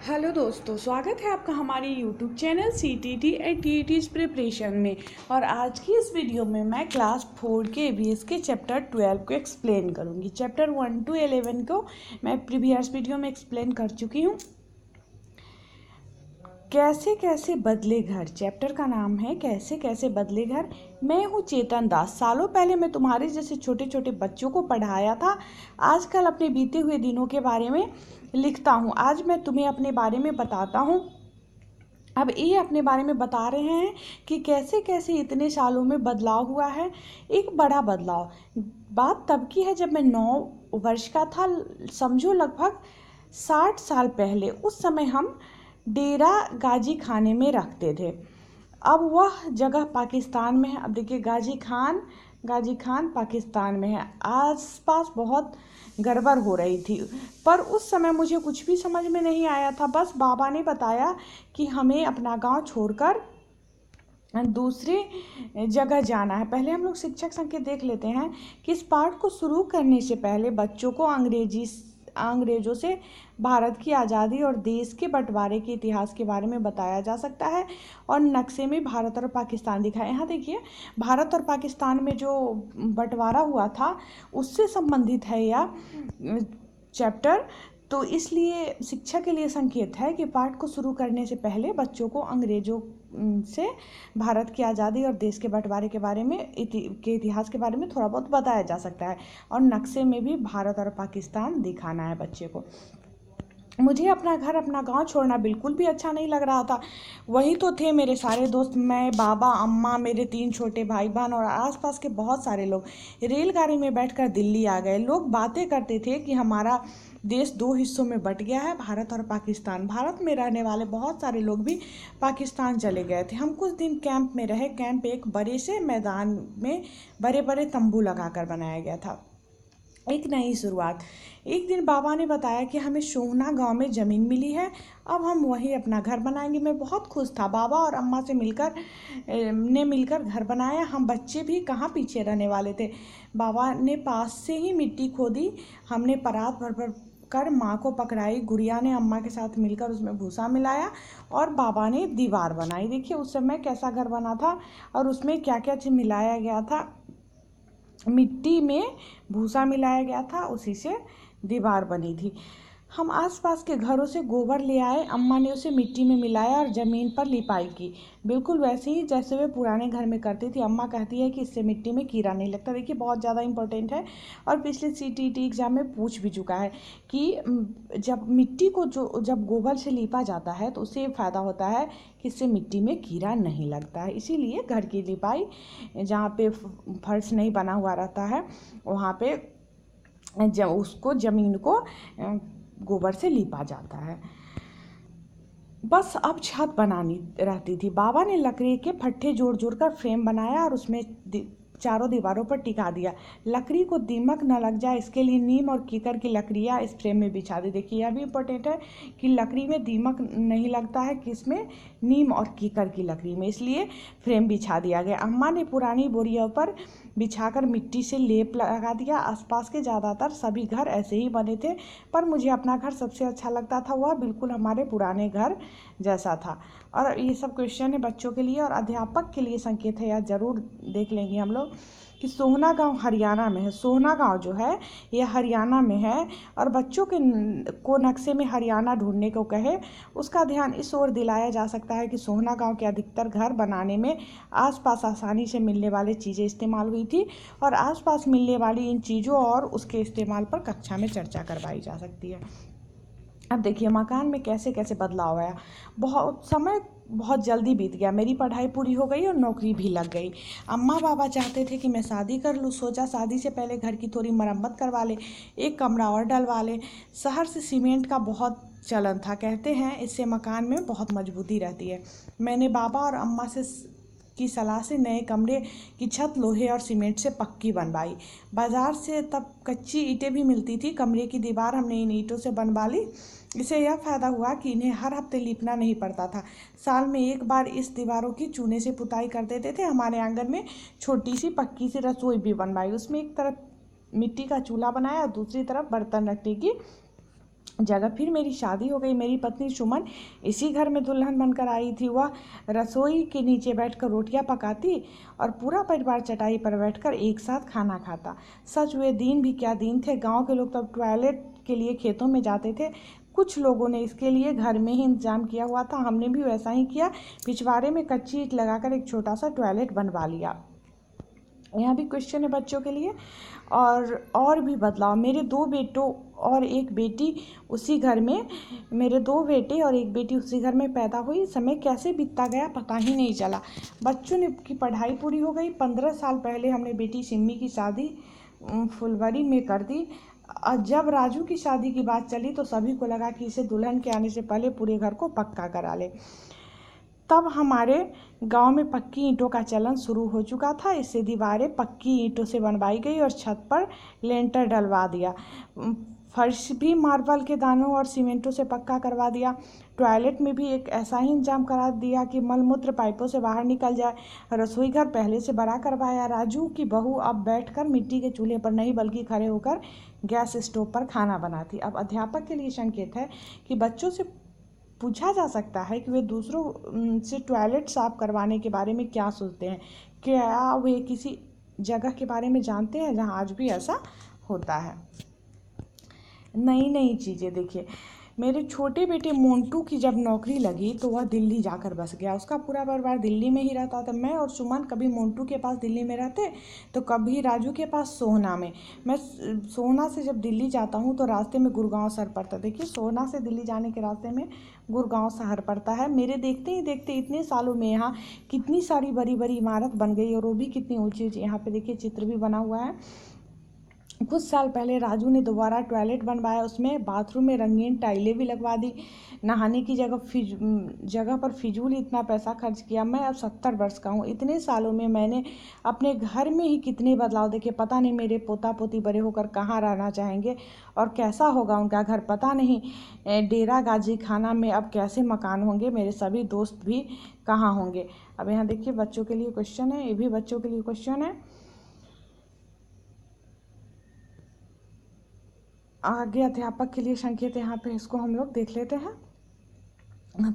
Hello दोस्तों, स्वागत है आपका हमारे YouTube channel CTT and TET's preparation में। और आज की इस वीडियो में मैं क्लास 4 के EVS के चैप्टर 12 को एक्सप्लेन करूंगी। चैप्टर 1 to 11 को मैं प्रीवियस वीडियो में एक्सप्लेन कर चुकी हूं। कैसे कैसे बदले घर, चैप्टर का नाम है कैसे कैसे बदले घर। मैं हूँ चेतन दास। सालों पहले मैं तुम्हारे जैसे छोटे छोटे बच्चों को पढ़ाया था। आजकल अपने बीते हुए दिनों के बारे में लिखता हूँ। आज मैं तुम्हें अपने बारे में बताता हूँ। अब ये अपने बारे में बता रहे हैं कि कैसे कैसे इतने सालों में बदलाव हुआ है। एक बड़ा बदलाव बात तब की है जब मैं 9 वर्ष का था, समझो लगभग 60 साल पहले। उस समय हम डेरा गाजी खाने में रखते थे। अब वह जगह पाकिस्तान में है। अब देखिए गाजी खान पाकिस्तान में है। आसपास बहुत गड़बड़ हो रही थी, पर उस समय मुझे कुछ भी समझ में नहीं आया था। बस बाबा ने बताया कि हमें अपना गांव छोड़कर दूसरी जगह जाना है। पहले हम लोग शिक्षक संकेत देख लेते हैं कि इस पाठ को शुरू करने से पहले बच्चों को अंग्रेजों से भारत की आज़ादी और देश के बंटवारे के इतिहास के बारे में बताया जा सकता है। और नक्शे में भारत और पाकिस्तान दिखाए। यहाँ देखिए, भारत और पाकिस्तान में जो बंटवारा हुआ था उससे संबंधित है यह चैप्टर। तो इसलिए शिक्षा के लिए संकेत है कि पाठ को शुरू करने से पहले बच्चों को अंग्रेजों से भारत की आज़ादी और देश के बंटवारे के बारे में के इतिहास के बारे में थोड़ा बहुत बताया जा सकता है। और नक्शे में भी भारत और पाकिस्तान दिखाना है बच्चे को। मुझे अपना घर अपना गांव छोड़ना बिल्कुल भी अच्छा नहीं लग रहा था। वही तो थे मेरे सारे दोस्त, मैं, बाबा, अम्मा, मेरे 3 छोटे भाई बहन और आसपास के बहुत सारे लोग। रेलगाड़ी में बैठकर दिल्ली आ गए। लोग बातें करते थे कि हमारा देश 2 हिस्सों में बंट गया है, भारत और पाकिस्तान। भारत में रहने वाले बहुत सारे लोग भी पाकिस्तान चले गए थे। हम कुछ दिन कैंप में रहे। कैंप एक बड़े से मैदान में बड़े बड़े तंबू लगाकर बनाया गया था। एक नई शुरुआत। एक दिन बाबा ने बताया कि हमें सोहना गांव में ज़मीन मिली है, अब हम वहीं अपना घर बनाएंगे। मैं बहुत खुश था। बाबा और अम्मा से मिलकर घर बनाया। हम बच्चे भी कहाँ पीछे रहने वाले थे। बाबा ने पास से ही मिट्टी खोदी। हमने परात भर कर माँ को पकड़ाई। गुड़िया ने अम्मा के साथ मिलकर उसमें भूसा मिलाया और बाबा ने दीवार बनाई। देखिए उस समय कैसा घर बना था और उसमें क्या क्या चीज़ मिलाया गया था। मिट्टी में भूसा मिलाया गया था, उसी से दीवार बनी थी। हम आसपास के घरों से गोबर ले आए। अम्मा ने उसे मिट्टी में मिलाया और ज़मीन पर लिपाई की, बिल्कुल वैसे ही जैसे वे पुराने घर में करती थी। अम्मा कहती है कि इससे मिट्टी में कीड़ा नहीं लगता। देखिए बहुत ज़्यादा इंपॉर्टेंट है और पिछले CTT एग्ज़ाम में पूछ भी चुका है कि जब मिट्टी को जब गोबर से लिपा जाता है तो उससे फ़ायदा होता है कि इससे मिट्टी में कीड़ा नहीं लगता है। इसीलिए घर की लिपाई, जहाँ पे फर्श नहीं बना हुआ रहता है वहाँ पे उसको ज़मीन को गोबर से लीपा जाता है। बस अब छत बनानी रहती थी। बाबा ने लकड़ी के फट्टे जोड़ जोड़ कर फ्रेम बनाया और उसमें चारों दीवारों पर टिका दिया। लकड़ी को दीमक न लग जाए इसके लिए नीम और कीकर की लकड़ियाँ इस फ्रेम में बिछा दी। देखिए यह भी इम्पोर्टेंट है कि लकड़ी में दीमक नहीं लगता है, किसमें, नीम और कीकर की लकड़ी में, इसलिए फ्रेम बिछा दिया गया। अम्मा ने पुरानी बोरियों पर बिछाकर मिट्टी से लेप लगा दिया। आसपास के ज़्यादातर सभी घर ऐसे ही बने थे, पर मुझे अपना घर सबसे अच्छा लगता था। वह बिल्कुल हमारे पुराने घर जैसा था। और ये सब क्वेश्चन है बच्चों के लिए और अध्यापक के लिए संकेत है, या ज़रूर देख लेंगे हम लोग कि सोहना गांव हरियाणा में है। सोहना गांव जो है यह हरियाणा में है। और बच्चों को नक्शे में हरियाणा ढूंढने को कहे, उसका ध्यान इस ओर दिलाया जा सकता है कि सोहना गांव के अधिकतर घर बनाने में आसपास आसानी से मिलने वाली चीज़ें इस्तेमाल हुई थी और आसपास मिलने वाली इन चीज़ों और उसके इस्तेमाल पर कक्षा में चर्चा करवाई जा सकती है। अब देखिए मकान में कैसे कैसे बदलाव आया। बहुत जल्दी बीत गया। मेरी पढ़ाई पूरी हो गई और नौकरी भी लग गई। अम्मा बाबा चाहते थे कि मैं शादी कर लूँ। सोचा शादी से पहले घर की थोड़ी मरम्मत करवा ले, एक कमरा और डलवा ले। शहर से सीमेंट का बहुत चलन था। कहते हैं इससे मकान में बहुत मजबूती रहती है। मैंने बाबा और अम्मा की सलाह से नए कमरे की छत लोहे और सीमेंट से पक्की बनवाई। बाज़ार से तब कच्ची ईंटें भी मिलती थी। कमरे की दीवार हमने इन ईंटों से बनवा ली। इससे यह फ़ायदा हुआ कि इन्हें हर हफ्ते लीपना नहीं पड़ता था। साल में एक बार इस दीवारों की चूने से पुताई कर देते थे। हमारे आंगन में छोटी सी पक्की सी रसोई भी बनवाई। उसमें एक तरफ मिट्टी का चूल्हा बनाया और दूसरी तरफ बर्तन रखने की जगह फिर मेरी शादी हो गई। मेरी पत्नी सुमन इसी घर में दुल्हन बनकर आई थी। वह रसोई के नीचे बैठकर रोटियां पकाती और पूरा परिवार चटाई पर बैठकर एक साथ खाना खाता। सच वे दिन भी क्या दिन थे। गांव के लोग तब टॉयलेट के लिए खेतों में जाते थे। कुछ लोगों ने इसके लिए घर में ही इंतजाम किया हुआ था। हमने भी वैसा ही किया। पिछवाड़े में कच्ची ईंट लगाकर एक छोटा सा टॉयलेट बनवा लिया। यहाँ भी क्वेश्चन है बच्चों के लिए। और भी बदलाव। मेरे 2 बेटों और एक बेटी उसी घर में मेरे 2 बेटे और एक बेटी उसी घर में पैदा हुई। समय कैसे बीतता गया पता ही नहीं चला। बच्चों ने की पढ़ाई पूरी हो गई। 15 साल पहले हमने बेटी सिम्मी की शादी फुलवारी में कर दी। जब राजू की शादी की बात चली तो सभी को लगा कि इसे दुल्हन के आने से पहले पूरे घर को पक्का करा ले। तब हमारे गांव में पक्की ईंटों का चलन शुरू हो चुका था। इससे दीवारें पक्की ईंटों से बनवाई गई और छत पर लेंटर डलवा दिया। फर्श भी मार्बल के दानों और सीमेंटों से पक्का करवा दिया। टॉयलेट में भी एक ऐसा ही इंतजाम करा दिया कि मलमूत्र पाइपों से बाहर निकल जाए। रसोई घर पहले से बड़ा करवाया। राजू की बहू अब बैठकर मिट्टी के चूल्हे पर नहीं बल्कि खड़े होकर गैस स्टोव पर खाना बनाती। अब अध्यापक के लिए संकेत है कि बच्चों से पूछा जा सकता है कि वे दूसरों से टॉयलेट साफ करवाने के बारे में क्या सोचते हैं। क्या वे किसी जगह के बारे में जानते हैं जहां आज भी ऐसा होता है। नई नई चीज़ें देखिए। मेरे छोटे बेटे मोंटू की जब नौकरी लगी तो वह दिल्ली जाकर बस गया। उसका पूरा परिवार दिल्ली में ही रहता था। मैं और सुमन कभी मोंटू के पास दिल्ली में रहते तो कभी राजू के पास सोहना में। मैं सोहना से जब दिल्ली जाता हूँ तो रास्ते में गुड़गांव शहर पड़ता है। देखिए सोहना से दिल्ली जाने के रास्ते में गुड़गांव शहर पड़ता है। मेरे देखते ही देखते इतने सालों में यहाँ कितनी सारी बड़ी बड़ी इमारत बन गई और वो भी कितनी ऊँची ऊँची। यहाँ पे देखिए चित्र भी बना हुआ है। कुछ साल पहले राजू ने दोबारा टॉयलेट बनवाया। उसमें बाथरूम में रंगीन टाइलें भी लगवा दी। नहाने की जगह पर फिजूल इतना पैसा खर्च किया। मैं अब 70 वर्ष का हूँ। इतने सालों में मैंने अपने घर में ही कितने बदलाव देखे। पता नहीं मेरे पोता पोती बड़े होकर कहाँ रहना चाहेंगे और कैसा होगा उनका घर। पता नहीं डेरा गाजी खाना में अब कैसे मकान होंगे। मेरे सभी दोस्त भी कहाँ होंगे। अब यहाँ देखिए बच्चों के लिए क्वेश्चन है। ये भी बच्चों के लिए क्वेश्चन है। आगे अध्यापक के लिए संकेत यहाँ पे इसको हम लोग देख लेते हैं।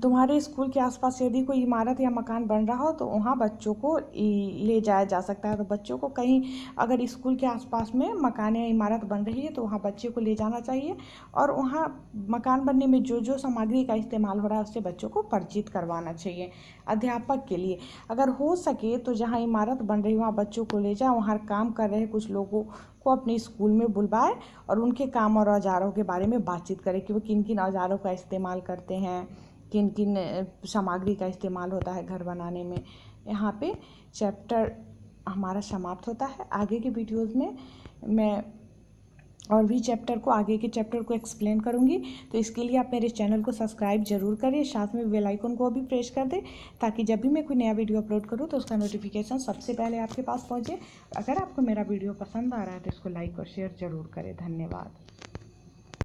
तुम्हारे स्कूल के आसपास यदि कोई इमारत या मकान बन रहा हो तो वहाँ बच्चों को ले जाया जा सकता है। तो बच्चों को कहीं अगर स्कूल के आसपास में मकान या इमारत बन रही है तो वहाँ बच्चे को ले जाना चाहिए और वहाँ मकान बनने में जो जो सामग्री का इस्तेमाल हो रहा है उससे बच्चों को परिचित करवाना चाहिए। अध्यापक के लिए अगर हो सके तो जहाँ इमारत बन रही है वहाँ बच्चों को ले जाए। वहाँ काम कर रहे कुछ लोगों को अपने स्कूल में बुलवाए और उनके काम और औजारों के बारे में बातचीत करें कि वो किन किन औजारों का इस्तेमाल करते हैं, किन किन सामग्री का इस्तेमाल होता है घर बनाने में। यहाँ पे चैप्टर हमारा समाप्त होता है। आगे के वीडियोज़ में मैं और भी आगे के चैप्टर को एक्सप्लेन करूँगी। तो इसके लिए आप मेरे चैनल को सब्सक्राइब जरूर करें। साथ में बेल आइकन को भी प्रेस कर दें ताकि जब भी मैं कोई नया वीडियो अपलोड करूँ तो उसका नोटिफिकेशन सबसे पहले आपके पास पहुँचे। अगर आपको मेरा वीडियो पसंद आ रहा है तो इसको लाइक और शेयर ज़रूर करें। धन्यवाद।